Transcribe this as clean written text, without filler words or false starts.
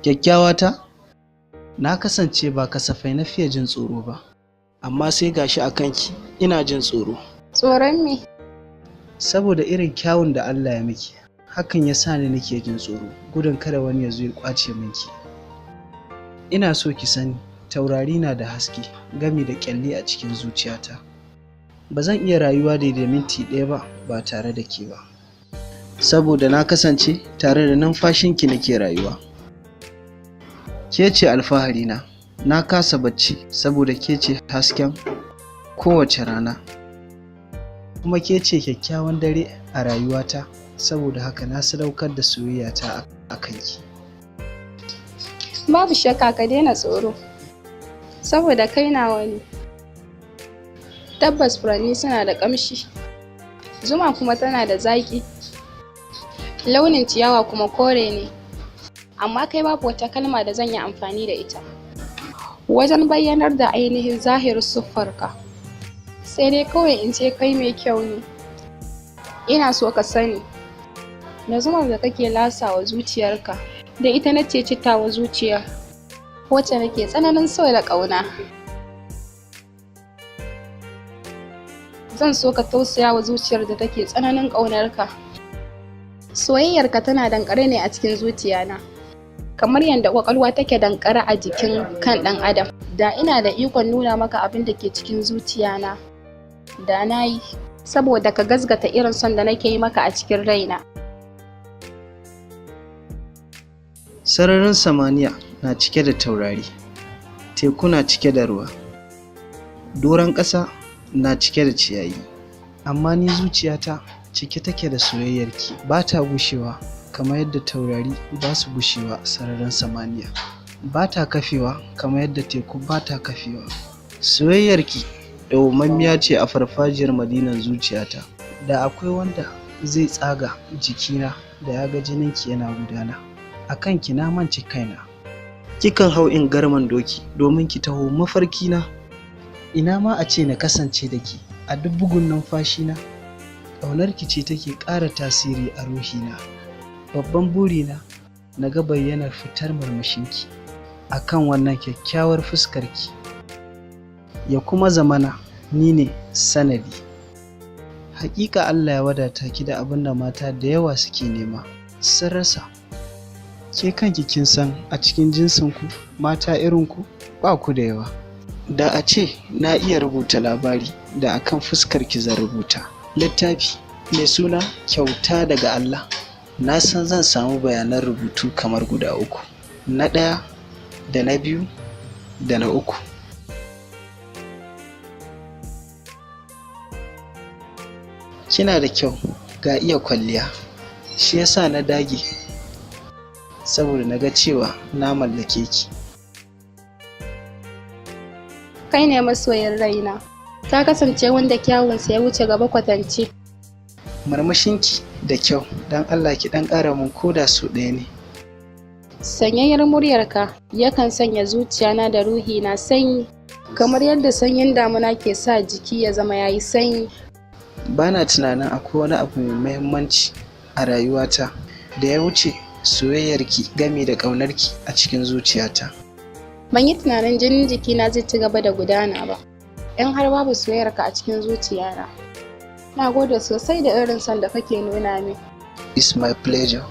Kyakkyawata, na kasance ba kasafai na fiye jin tsoro ba, amma sai gashi a kanki ina jin tsoro. Tsoron me? Saboda irin kyawun da Allah ya miki, hakan ya sa ni nake jin tsoro, gudun kada wani ya zo ya ƙwace minki. Ina so ki sani, taurari na da haske, gami da ƙyalli a cikin zuciyata. Ba zan iya rayuwa da minti ɗaya ba tare da ke ba. Saboda na kasance tare da numfashinki nake rayuwa. Ke ce alfaharina, na kasa bacci saboda ke ce hasken kowace rana. Kuma ke ce kyakkyawan dare a rayuwata, saboda haka na sadaukar da soyayyata a kanki. Babu shakka ka daina tsoro, saboda kai nawa ne. Tabbas furanni suna da ƙamshi, zuma kuma tana da zaƙi, launin ciyawa kuma kore ne. Amma kai babu wata kalma da zan yi amfani da ita wajen bayyanar da ainihin zahirin siffarka, sai dai kawai in ce kai mai kyau ne. Ina so ka sani, da zumar da kake lasawa zuciyarka, da ita na ce cittawa zuciya wacce nake tsananin so da ƙauna. Zan so ka tausaya wa zuciyar da take tsananin ƙaunarka. Soyayyarka tana danƙare ne a cikin zuciyana, kamar yadda ƙwaƙwalwa take danƙare a jikin kan ɗan adam. Da ina da ikon nuna maka abin da ke cikin zuciyana, da na yi, saboda ka gazgata irin son da nake yi maka a cikin raina. Sararin samaniya na cike da taurari, teku na cike da ruwa, doron ƙasa na cike da ciyayi, amma ni zuciyata cike take da soyayyarki. Ba ta gushewa kamar yadda taurari ba su gushewa a sararin samaniya, ba ta kafewa kamar yadda teku ba ta kafewa. Soyayyarki dawwamammiya ce a farfajiyar madinan zuciyata. Da akwai wanda zai tsaga jikina da ya ga jininki yana gudana, a kanki na mance kaina. Kikan hau in garman doki domin ki taho mafarkina. Ina ma a ce na kasance da ke a duk bugun numfashina. Ƙaunarki ce take ƙara tasiri a ruhina. Babban burina na ga bayyanar fitar murmushinki a kan wannan kyakkyawar fuskarki, ya kuma zamana ni ne sanadi. Haƙiƙa Allah ya wadata ki da abin da mata da yawa suke nema sun rasa. Ke kanki kin san a cikin jinsinku mata irinku ba ku da yawa. Da a ce na iya rubuta labari, da akan fuskarki zan rubuta littafi mai suna kyauta daga Allah. Na san zan samu bayanan rubutu kamar guda 3, na 1 da na 2 da na 3. Kina da kyau ga iya kwalliya, shi yasa na dage, saboda na ga cewa na mallake ki. Kai ne masoyin raina, ka kasance wanda kyawunsa ya wuce gaba kwatance. Murmushinki da kyau, don Allah ki ɗan ƙara mun koda so ɗaya ne. Sanyayyar muryarka yakan sanya zuciyana da ruhina sanyi, kamar yadda sanyin damuna ke sa jiki ya zama yayi sanyi. Bana tunanin akwai wani abu mai muhimmanci a rayuwata da ya wuce soyayyarki gami da ƙaunarki a cikin zuciyata. Ban yi tunanin jinin jikina zai ci gaba da gudana ba in har babu soyayyarka a cikin zuciyana. Na gode sosai da irin son da kake nuna min. It's my pleasure.